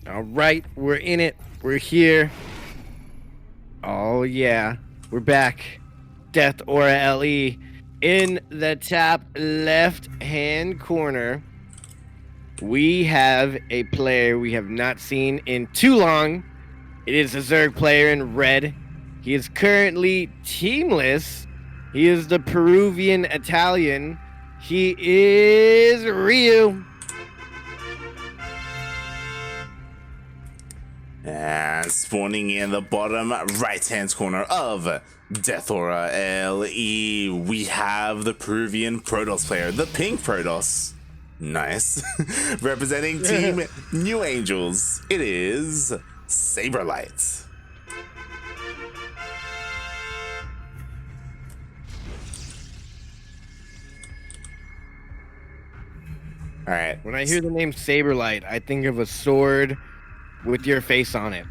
All right, we're in it. We're here. Oh yeah, we're back. Death Aura LE in the top left-hand corner. We have a player we have not seen in too long. It is a Zerg player in red. He is currently teamless. He is the Peruvian Italian. He is Ryu. And spawning in the bottom right-hand corner of Death Aura LE, we have the Peruvian Protoss player, the pink Protoss. Nice. Representing Team New Angels, it is SabeRLighT. All right. When I hear the name SabeRLighT, I think of a sword with your face on it.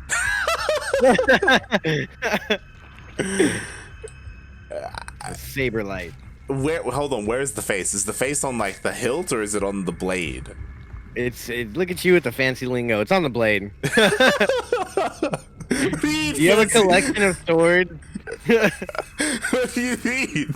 SabeRLighT. Where? Hold on. Where's the face? Is the face on like the hilt or is it on the blade? Look at you with the fancy lingo. It's on the blade. Do you have a collection of swords? What do you mean?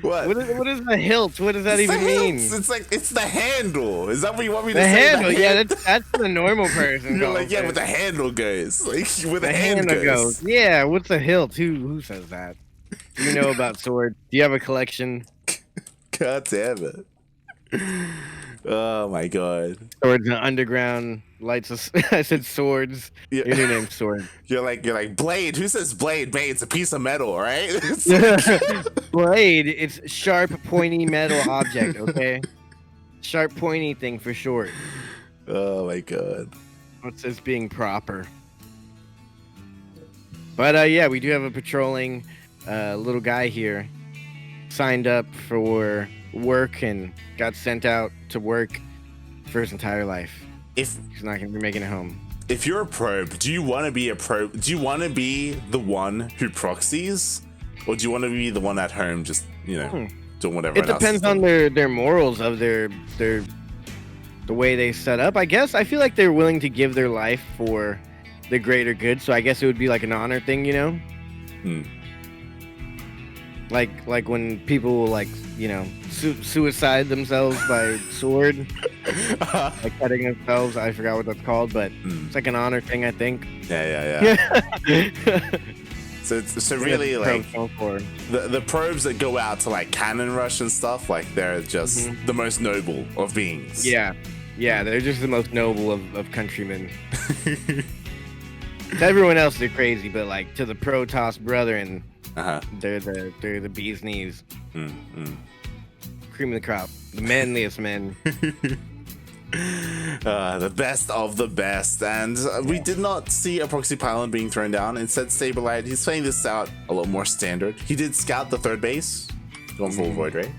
What is the hilt? What does that even mean? It's like it's the handle. Is that what you want me to the say? Handle, yeah, that's the normal person. You're like, yeah, with the handle goes. Like with the handle goes. Yeah, what's the hilt? Who says that? Do you know about swords? Do you have a collection? God damn it. Oh my god. Swords and underground lights. I said swords. Yeah. Your new name's Sword. You're like blade. Who says blade? Blade, it's a piece of metal, right? Blade, it's sharp, pointy metal object, okay? Sharp, pointy thing for short. Oh my god. What's this being proper? But yeah, we do have a patrolling little guy here. Signed up for work and got sent out to work for his entire life. If he's not gonna be making it home. If you're a probe, do you want to be a probe? Do you want to be the one who proxies, or do you want to be the one at home, just doing whatever? It depends on their morals of the way they set up. I guess I feel like they're willing to give their life for the greater good. So I guess it would be like an honor thing, you know. Like when people like suicide themselves by sword, like cutting themselves. I forgot what that's called, but it's like an honor thing, I think. Yeah. so really like the probes that go out to like cannon rush and stuff, like they're just the most noble of beings. Yeah, they're just the most noble of countrymen. To everyone else, they're crazy, but like to the Protoss brethren, they're the bee's knees. Cream of the crop, the manliest men. The best of the best. And we did not see a proxy pylon being thrown down. Instead, SabeRLighT, he's playing this out a lot more standard. He did scout the third base, going full void ray.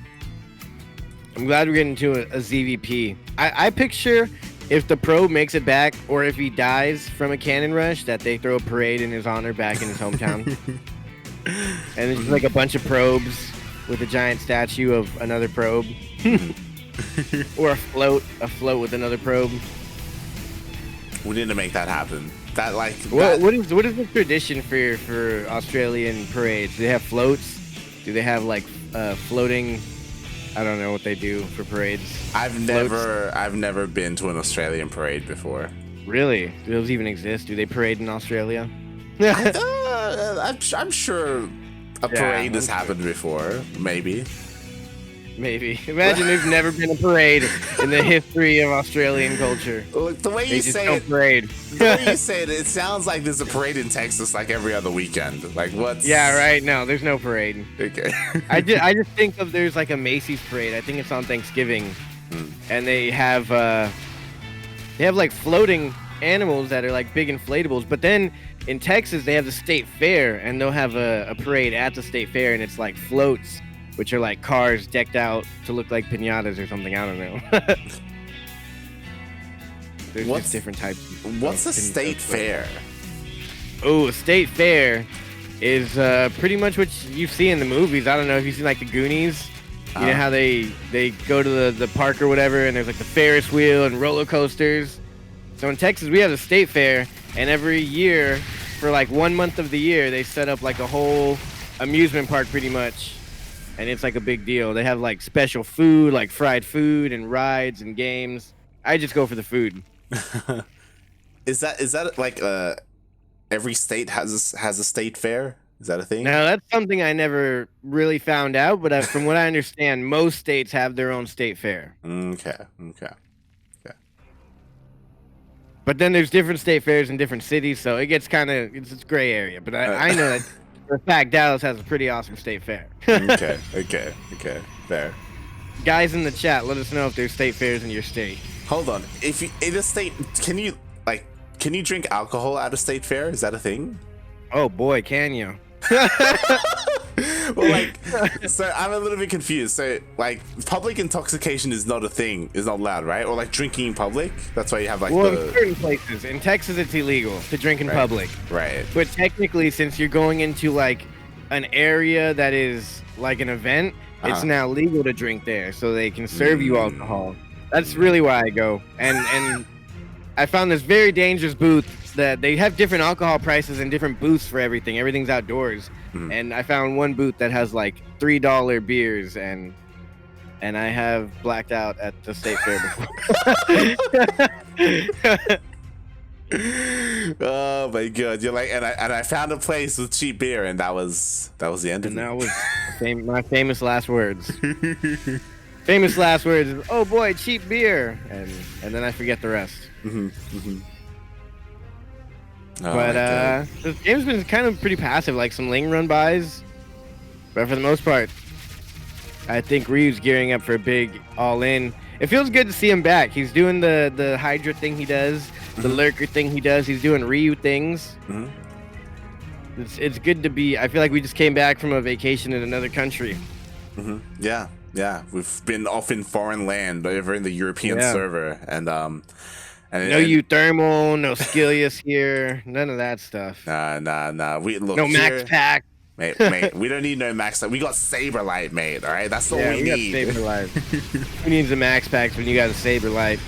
I'm glad we're getting to a ZvP. I picture if the probe makes it back, or if he dies from a cannon rush, that they throw a parade in his honor back in his hometown. And there's just like a bunch of probes with a giant statue of another probe. Or a float with another probe. We need to make that happen. That like what is the tradition for Australian parades? Do they have floats? Do they have like floating? I don't know what they do for parades. I've never been to an Australian parade before. Really? Do those even exist? Do they parade in Australia? I'm sure a parade has happened before. Maybe. Imagine there's never been a parade in the history of Australian culture. Look, the way you say it, the way you say it, it sounds like there's a parade in Texas like every other weekend. Like what? Yeah, right. No, there's no parade. Okay. I just think of there's like a Macy's parade. I think it's on Thanksgiving, and they have like floating animals that are like big inflatables. But then in Texas they have the state fair, and they'll have a parade at the state fair, and it's like floats, which are like cars decked out to look like piñatas or something. I don't know. There's just different types. What's a state fair? Oh, a state fair is pretty much what you see in the movies. I don't know if you've seen like the Goonies. You know how they go to the park or whatever, and there's like the Ferris wheel and roller coasters. So in Texas, we have a state fair, and every year, for like 1 month of the year, they set up like a whole amusement park pretty much. And it's like a big deal. They have like special food, like fried food and rides and games. I just go for the food. Is that like every state has a state fair? Is that a thing? Now, that's something I never really found out, but from what I understand, most states have their own state fair. Okay. But then there's different state fairs in different cities, so it gets kind of it's gray area. But I know that for a fact Dallas has a pretty awesome state fair. Okay, fair. Guys in the chat, let us know if there's state fairs in your state. Hold on, if you in a state, can you drink alcohol at a state fair? Is that a thing? Oh boy, can you? Well, like, so I'm a little bit confused. So, like, public intoxication is not a thing, is not allowed, right? Or like drinking in public. That's why you have like in certain places. In Texas, it's illegal to drink in public. Right. But technically, since you're going into like an area that is like an event, it's now legal to drink there, so they can serve you alcohol. That's really why I go. And I found this very dangerous booth that they have different alcohol prices and different booths for everything. Everything's outdoors. And I found one booth that has like $3 beers, and I have blacked out at the state fair before. Oh my god, you're like, and I found a place with cheap beer, and that was the end of it. And that was my famous last words. Famous last words is, "Oh boy, cheap beer," and then I forget the rest. Oh, but this game's been kind of pretty passive, like some lane run buys, but for the most part, I think Ryu's gearing up for a big all-in. It feels good to see him back. He's doing the Hydra thing he does, the Lurker thing he does. He's doing Ryu things. It's good to be. I feel like we just came back from a vacation in another country. Yeah, we've been off in foreign land, over in the European server, and no Euthermal, no Skilius here, none of that stuff. Nah. We look no Max Pack. Mate, we don't need no Max Pack. We got SabeRLighT, mate. All right, that's all we need. Got SabeRLighT. Who needs a Max Packs when you got a SabeRLighT?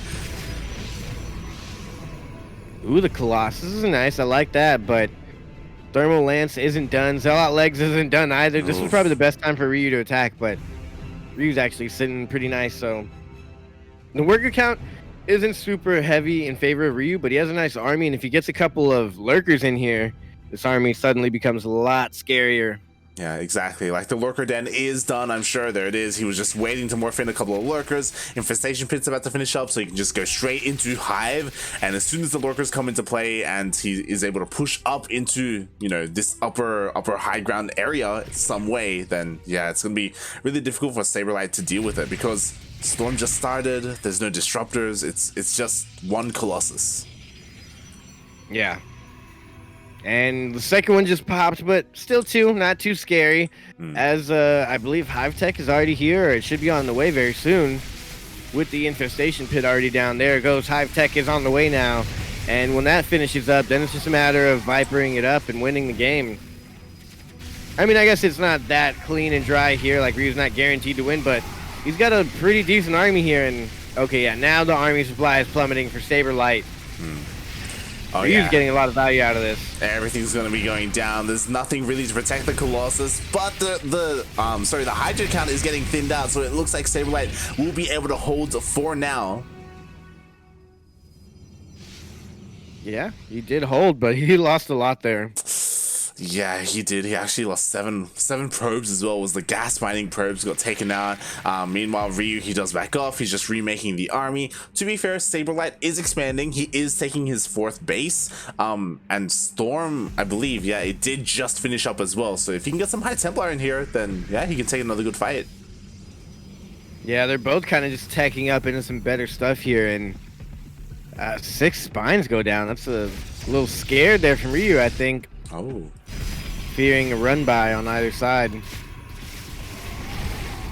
Ooh, the Colossus is nice. I like that, but Thermal Lance isn't done. Zealot Legs isn't done either. This was probably the best time for Ryu to attack, but Ryu's actually sitting pretty nice. So the worker count isn't super heavy in favor of Ryu, but he has a nice army, and if he gets a couple of lurkers in here, this army suddenly becomes a lot scarier. Yeah, exactly. Like, the lurker den is done, I'm sure. There it is. He was just waiting to morph in a couple of lurkers. Infestation pit's about to finish up, so he can just go straight into Hive, and as soon as the lurkers come into play and he is able to push up into, you know, this upper high ground area some way, then yeah, it's gonna be really difficult for SabeRLighT to deal with it, because Storm just started, there's no disruptors, it's just one Colossus. Yeah. And the second one just popped, but still two, not too scary. As I believe Hive Tech is already here, or it should be on the way very soon. With the infestation pit already down there goes, Hive Tech is on the way now. And when that finishes up, then it's just a matter of vipering it up and winning the game. I mean, I guess it's not that clean and dry here, like Ryu's not guaranteed to win, but he's got a pretty decent army here, and okay, yeah, now the army supply is plummeting for SabeRLighT. Oh, Ryu's getting a lot of value out of this. Everything's gonna be going down. There's nothing really to protect the Colossus, but the Hydra count is getting thinned out, so it looks like SabeRLighT will be able to hold for now. Yeah, he did hold, but he lost a lot there. Yeah, he did. He actually lost seven probes as well. It was the gas mining probes got taken out. Meanwhile, Ryu, he does back off. He's just remaking the army. To be fair, SabeRLighT is expanding. He is taking his 4th base. And Storm, I believe, yeah, it did just finish up as well. So if he can get some High Templar in here, then yeah, he can take another good fight. Yeah, they're both kind of just teching up into some better stuff here, and 6 spines go down. That's a little scared there from Ryu, I think. Oh. Fearing a run by on either side.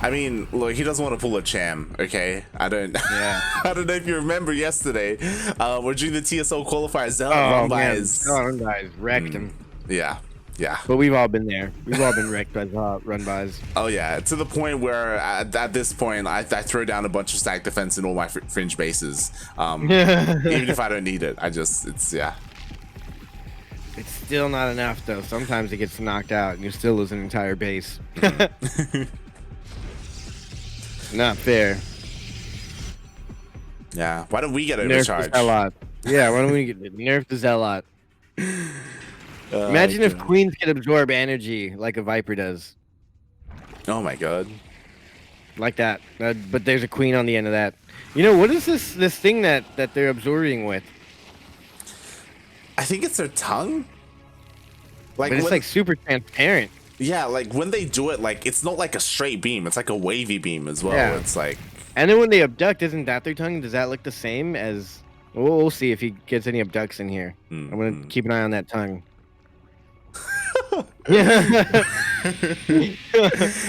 I mean, look, he doesn't want to pull a Cham, okay? I don't know if you remember yesterday, we're doing the TSL qualifier. Zealot run bys wrecked him. Yeah, Yeah. But we've all been there. We've all been wrecked by run-bys. Oh yeah, to the point where at this point I throw down a bunch of stack defense in all my fringe bases. Even if I don't need it, it's yeah. It's still not enough though. Sometimes it gets knocked out and you still lose an entire base. Not fair. Yeah. Why don't we get Nerf overcharged? the Zealot. Yeah, why don't we get nerf the Zealot? Imagine if queens could absorb energy like a viper does. Oh my god. Like that. But there's a queen on the end of that. You know, what is this thing that they're absorbing with? I think it's their tongue. Like But it's like super transparent. Yeah, like when they do it, like it's not like a straight beam, it's like a wavy beam as well. Yeah. It's like, And then when they abduct, isn't that their tongue? Does that look the same as... We'll see if he gets any abducts in here. I'm going to keep an eye on that tongue.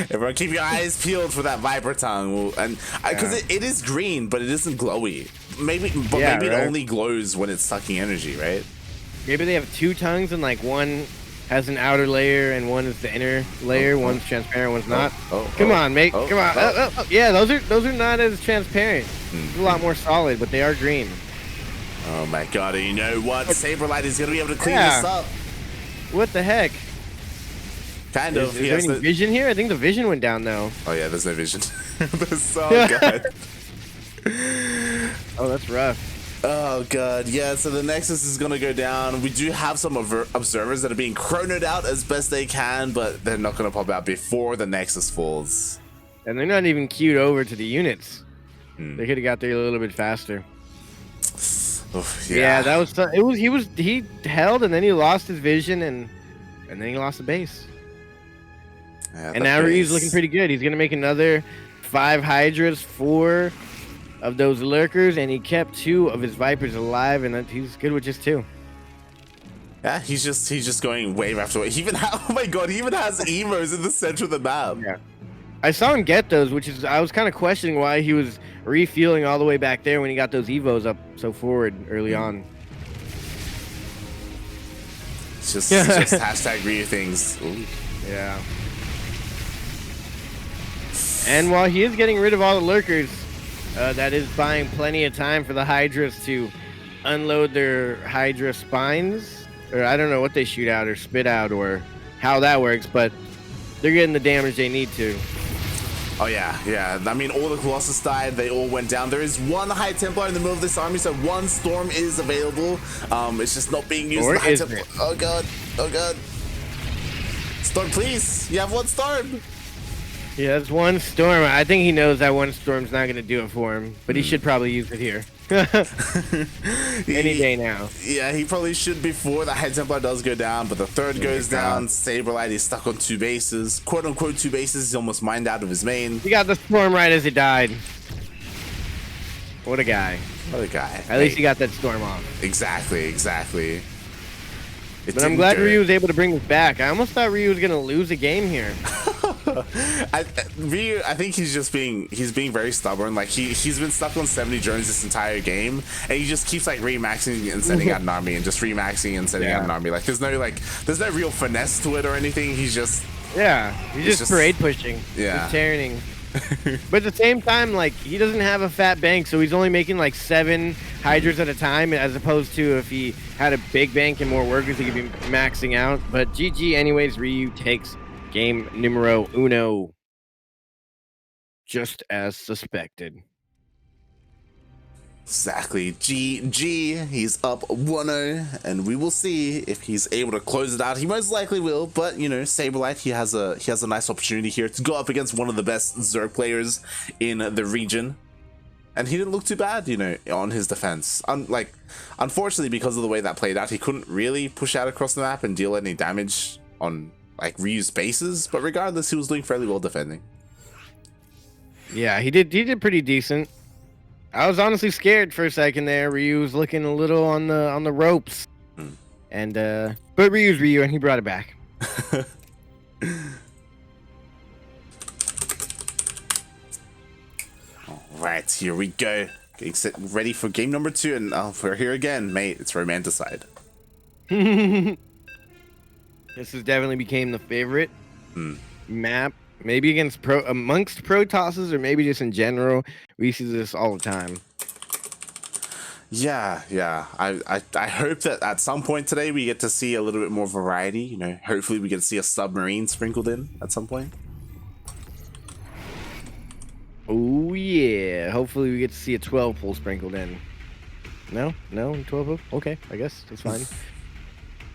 everyone keep your eyes peeled for that viper tongue. And because it is green, but it isn't glowy. Maybe it only glows when it's sucking energy, right? Maybe they have two tongues and like one has an outer layer and one is the inner layer. One's transparent, one's not. Come on, mate. Come on. Yeah, those are not as transparent. It's a lot more solid, but they are green. Oh my god, and you know what? SabeRLighT is gonna be able to clean this up. What the heck? Kind of. Is there any vision here? I think the vision went down though. Oh yeah, there's no vision. That's so good. Oh, that's rough. Oh god, yeah, so the Nexus is gonna go down. We do have some observers that are being chronoed out as best they can, but they're not gonna pop out before the Nexus falls. And they're not even queued over to the units. They could have got there a little bit faster. Oof, yeah, that was he held and then he lost his vision and then he lost the base. Yeah, and now Ryu's looking pretty good. He's gonna make another 5 Hydras, 4 of those lurkers, and he kept 2 of his Vipers alive, and he's good with just 2. Yeah, he's just going wave after wave. He even oh my god, he even has Emos in the center of the map. Yeah, I saw him get those, which is I was kind of questioning why he was refueling all the way back there when he got those Evos up so forward early on. It's just hashtag Ryu things. Ooh. Yeah. And while he is getting rid of all the lurkers, that is buying plenty of time for the Hydras to unload their Hydra spines. Or I don't know what they shoot out or spit out or how that works, but they're getting the damage they need to. Oh yeah. I mean, all the Colossus died. They all went down. There is one High Templar in the middle of this army, so one Storm is available. It's just not being used. Or the High is Templar. it? Oh god. Storm, please. You have one Storm. Yeah, that's one Storm. I think he knows that one Storm's not going to do it for him, but he should probably use it here. Any day now. Yeah, he probably should before the High Templar does go down, but the third goes down. SabeRLighT is stuck on 2 bases. Quote unquote 2 bases. He's almost mined out of his main. He got the Storm right as he died. What a guy. What a guy. At least he got that Storm off. Exactly. But I'm glad Ryu was able to bring this back. I almost thought Ryu was going to lose a game here. Ryu, I think he's being very stubborn. Like he's been stuck on 70 drones this entire game, and he just keeps like remaxing and sending out an army and just remaxing and sending out an army. Like there's no real finesse to it or anything. He's just he's just parade pushing. Yeah, he's tearing. But at the same time, like he doesn't have a fat bank, so he's only making like 7 Hydras at a time, as opposed to if he had a big bank and more workers, he could be maxing out. But GG anyways, Ryu takes game numero uno, just as suspected. Exactly. GG. He's up 1-0, and we will see if he's able to close it out. He most likely will, but you know, SabeRLighT, he has a nice opportunity here to go up against one of the best Zerg players in the region. And he didn't look too bad, you know, on his defense. Unfortunately, because of the way that played out, he couldn't really push out across the map and deal any damage on like Ryu's bases, but regardless, he was doing fairly well defending. Yeah, he did pretty decent. I was honestly scared for a second there. Ryu was looking a little on the ropes. And but Ryu's Ryu, and he brought it back. All right, here we go. Getting set ready for game number 2, and we're here again, mate. It's Romanticide. This has definitely became the favorite Hmm. map. Maybe amongst pro tosses, or maybe just in general. We see this all the time. Yeah, yeah. I hope that at some point today we get to see a little bit more variety. You know, hopefully we get to see a submarine sprinkled in at some point. Oh yeah. Hopefully we get to see a 12 pool sprinkled in. No, 12 pool. Okay, I guess that's fine.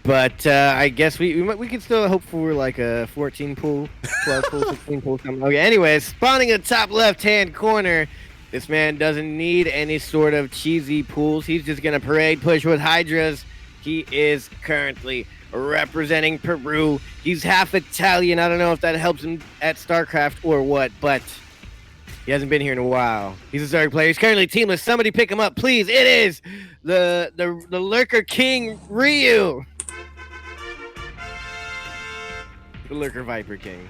But I guess we could still hope for like a 14 pool, 12 pool, 16 pool. Something. Okay. Anyways, spawning in the top left-hand corner. This man doesn't need any sort of cheesy pools. He's just gonna parade push with Hydras. He is currently representing Peru. He's half Italian. I don't know if that helps him at StarCraft or what, but he hasn't been here in a while. He's a Zerg player. He's currently teamless. Somebody pick him up, please. It is the Lurker King Ryu. The Lurker Viper King.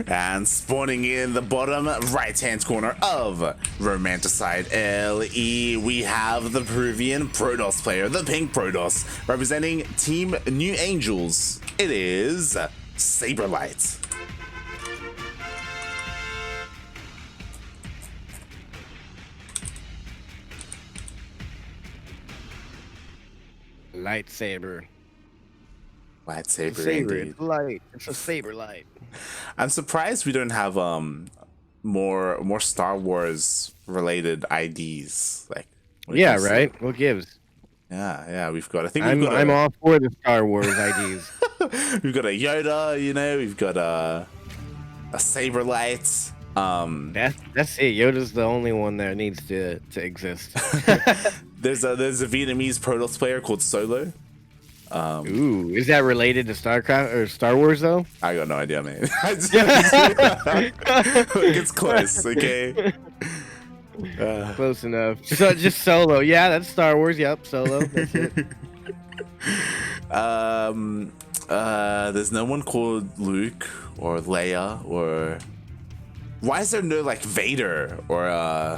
And spawning in the bottom right-hand corner of Romanticide LE, we have the Peruvian Protoss player, the pink Protoss, representing Team New Angels. It is SabeRLighT. Lightsaber. Lightsaber, Saber. indeed. It's light. It's a SabeRLighT. I'm surprised we don't have more Star Wars related IDs. Like, Yeah, right. What gives? yeah, we've got. I think I'm all for the Star Wars IDs. we've got a Yoda. You know, we've got a SabeRLighT. That's it. Yoda's the only one that needs to exist. There's a Vietnamese Protoss player called Solo. Ooh, is that related to StarCraft or Star Wars though? I got no idea, man. It's close, okay. Close enough. So just Solo. Yeah, that's Star Wars. Yep, Solo. That's it. There's no one called Luke or Leia or. Why is there no like Vader or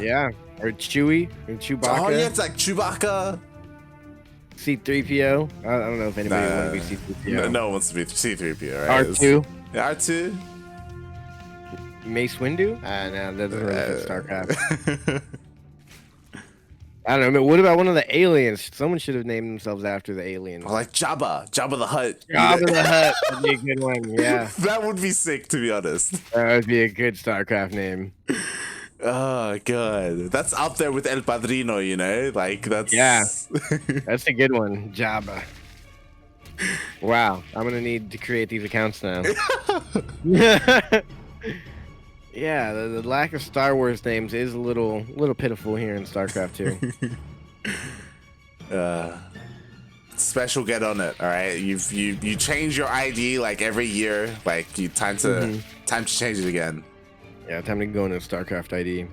Yeah, or Chewie or Chewbacca. Oh yeah, it's like Chewbacca. C-3PO. I don't know if anybody wants to be C-3PO. No one wants to be C-3PO, right? R2. Yeah, R2. Mace Windu? No, that doesn't really fit StarCraft. I don't know. What about one of the aliens? Someone should have named themselves after the aliens. Or like Jabba the Hutt. Jabba the Hutt would be a good one. Yeah, that would be sick, to be honest. that would be a good StarCraft name. Oh god, that's up there with El Padrino, you know, like that's that's a good one, Jabba. Wow, I'm gonna need to create these accounts now. Yeah, the lack of Star Wars names is a little pitiful here in StarCraft 2. Special, get on it. All right, you change your ID like every year, like time to change it again. Yeah, time to go into StarCraft ID.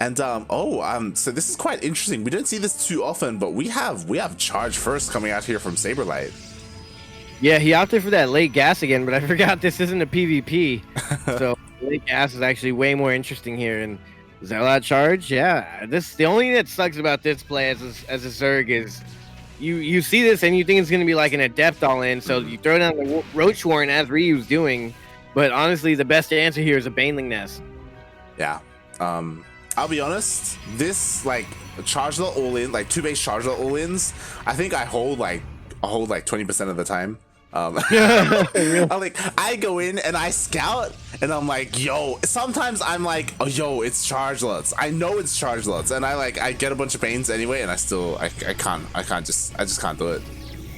And so this is quite interesting. We don't see this too often, but we have Charge First coming out here from SabeRLighT. Yeah, he opted for that late gas again, but I forgot this isn't a PvP. So late gas is actually way more interesting here. And Zealot Charge, yeah. The only thing that sucks about this play as a Zerg is you see this and you think it's going to be like an Adept all-in, so you throw down the Roach Warren as Ryu's doing, but honestly, the best answer here is a Baneling Nest. Yeah. I'll be honest, this, like, Charge the all-in, like, 2-base Charge the all-ins, I think I hold, like, 20% of the time. I go in and I scout and I'm like, yo, sometimes I'm like, oh, yo, it's Chargelets. I know it's Chargelets, and I get a bunch of Banes anyway, and I just can't do it.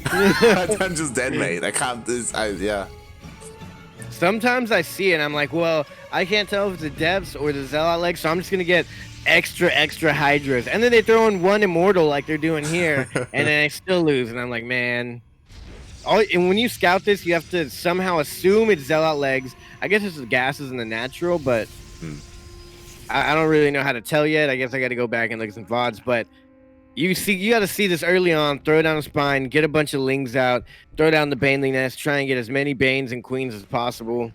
I'm just dead, mate. I can't. Yeah. Sometimes I see it and I'm like, well, I can't tell if it's the Depths or the Zealot leg, so I'm just gonna get extra Hydras, and then they throw in one Immortal like they're doing here, and then I still lose, and I'm like, man. And when you scout this, you have to somehow assume it's Zealot legs. I guess it's the gases and the natural, but I don't really know how to tell yet. I guess I got to go back and look at some VODs. But you got to see this early on. Throw down a Spine, get a bunch of Lings out, throw down the Baneling Nest, try and get as many Banes and Queens as possible.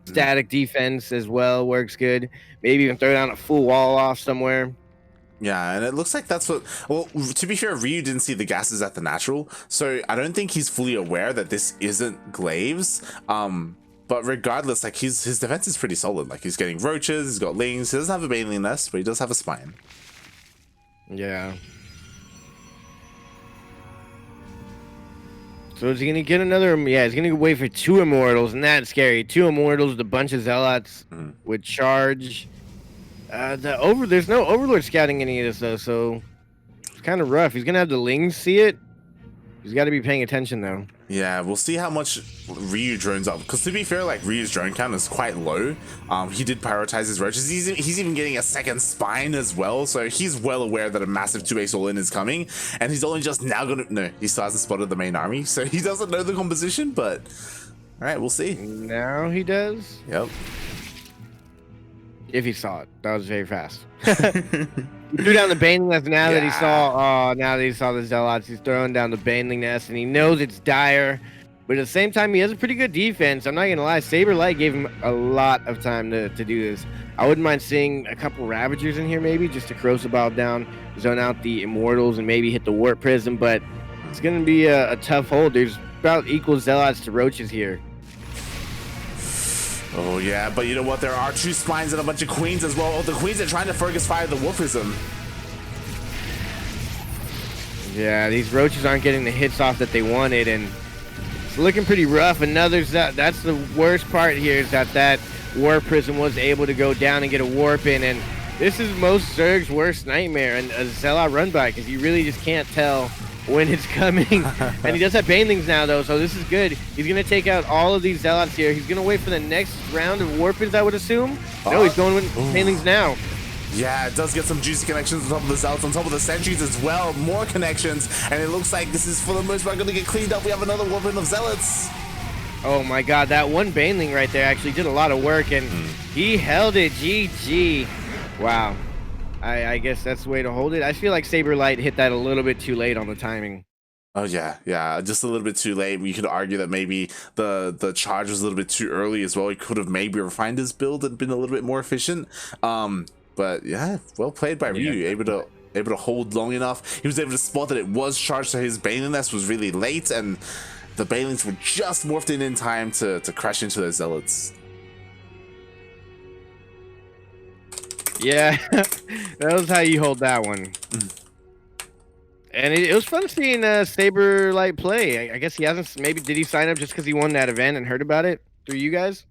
Static defense as well works good. Maybe even throw down a full wall off somewhere. Yeah, and it looks like that's what. Well, to be fair, Ryu didn't see the gases at the natural, so I don't think he's fully aware that this isn't glaives. But regardless, like his defense is pretty solid. Like he's getting roaches, he's got lings. He doesn't have a baneling nest, but he does have a spine. Yeah. So is he gonna get another? Yeah, he's gonna wait for 2 immortals, and that's scary. 2 immortals with a bunch of zealots with charge. There's no overlord scouting any of this though, so it's kind of rough. He's gonna have the lings see it. He's got to be paying attention though. Yeah, we'll see how much Ryu drones up. Because to be fair, like Ryu's drone count is quite low. He did prioritize his roaches. He's even getting a second spine as well. So he's well aware that a massive 2x all-in is coming. And he's only just now gonna... No, he still hasn't spotted the main army. So he doesn't know the composition, but... Alright, we'll see. Now he does? Yep. If he saw it. That was very fast. He threw down the baneling nest now that he saw the zealots. He's throwing down the baneling nest, and he knows it's dire. But at the same time, he has a pretty good defense. I'm not gonna lie. SabeRLighT gave him a lot of time to do this. I wouldn't mind seeing a couple Ravagers in here, maybe just to Corrosive down, zone out the Immortals, and maybe hit the Warp Prism. But it's gonna be a tough hold. There's about equal zealots to roaches here. Oh yeah, but you know what? There are 2 spines and a bunch of queens as well. Oh, the queens are trying to Fergus fire the Wolfism. Yeah, these roaches aren't getting the hits off that they wanted, and it's looking pretty rough. That's the worst part here, is that Warp Prism was able to go down and get a warp in, and this is most Zerg's worst nightmare, and a Zealot run by, because you really just can't tell when it's coming. And he does have banelings now though, so this is good. He's gonna take out all of these zealots here. He's gonna wait for the next round of warpins, I would assume. No, he's going with banelings now. Yeah, it does get some juicy connections on top of the zealots, on top of the sentries as well. More connections, and it looks like this is for the most part gonna get cleaned up. We have another warpin of zealots. Oh my god, that one baneling right there actually did a lot of work, and he held it. GG. Wow. I guess that's the way to hold it. I feel like SabeRLighT hit that a little bit too late on the timing. Oh yeah, just a little bit too late. We could argue that maybe the charge was a little bit too early as well. He could have maybe refined his build and been a little bit more efficient. But yeah, well played by Ryu, able to hold long enough. He was able to spot that it was charged, so his baneling nest was really late, and the banelings were just morphed in time to crash into those zealots. Yeah, that was how you hold that one. And it was fun seeing SabeRLighT play. I guess he hasn't. Maybe did he sign up just because he won that event and heard about it through you guys?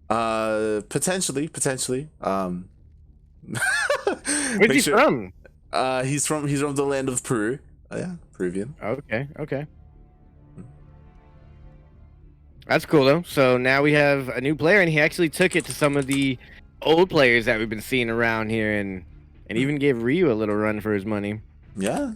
Potentially. Where's he from? He's from the land of Peru. Yeah, Peruvian. Okay. That's cool though. So now we have a new player, and he actually took it to some of the old players that we've been seeing around here, and even gave Ryu a little run for his money. Yeah.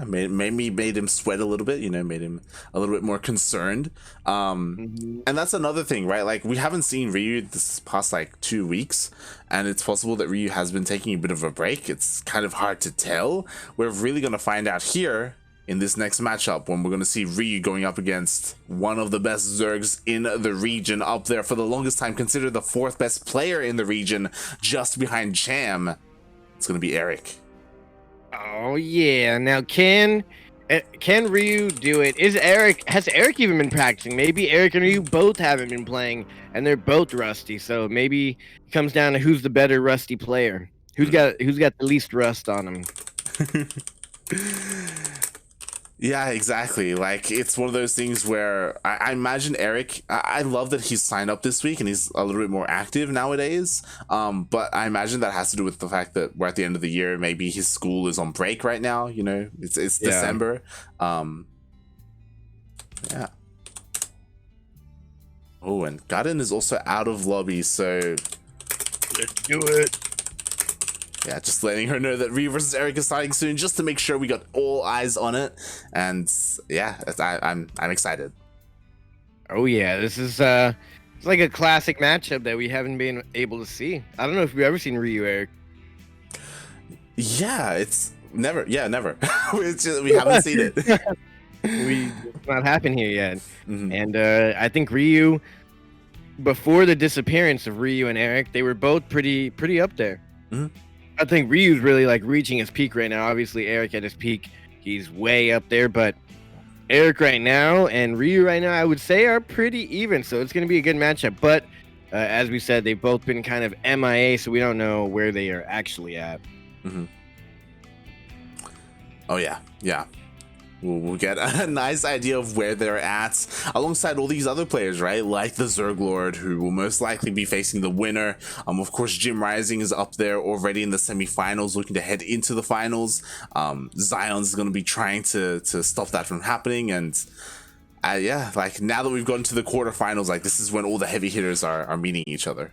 Made him sweat a little bit, made him a little bit more concerned. And that's another thing, right? Like, we haven't seen Ryu this past like 2 weeks, and it's possible that Ryu has been taking a bit of a break. It's kind of hard to tell. We're really going to find out here in this next matchup, when we're going to see Ryu going up against one of the best Zergs in the region, up there for the longest time, considered the 4th best player in the region, just behind Cham. It's going to be Eric. Oh yeah. Now can Ryu do it? Has Eric even been practicing? Maybe Eric and Ryu both haven't been playing, and they're both rusty. So maybe it comes down to who's the better rusty player. Who's got the least rust on him. Yeah, exactly. Like, it's one of those things where I imagine Eric, I love that he's signed up this week and he's a little bit more active nowadays. But I imagine that has to do with the fact that we're at the end of the year. Maybe his school is on break right now. It's December. Yeah. Oh, and Garden is also out of lobby, so let's do it. Yeah, just letting her know that Ryu versus Eric is starting soon, just to make sure we got all eyes on it. And yeah, I'm excited. Oh yeah, this is it's like a classic matchup that we haven't been able to see. I don't know if we've ever seen Ryu, Eric. Yeah, it's never. Yeah, never. It's just, we haven't seen it. It's not happened here yet. And I think Ryu, before the disappearance of Ryu and Eric, they were both pretty up there. I think Ryu's really like reaching his peak right now. Obviously, Eric at his peak, he's way up there, but Eric right now and Ryu right now, I would say, are pretty even. So it's going to be a good matchup. But as we said, they've both been kind of MIA, so we don't know where they are actually at. Mm-hmm. Oh, yeah. Yeah. We'll get a nice idea of where they're at alongside all these other players, right? Like the Zerglord, who will most likely be facing the winner. Of course, Jim Rising is up there already in the semifinals, looking to head into the finals. Zion's going to be trying to stop that from happening. And yeah, like now that we've gotten to the quarterfinals, like this is when all the heavy hitters are meeting each other.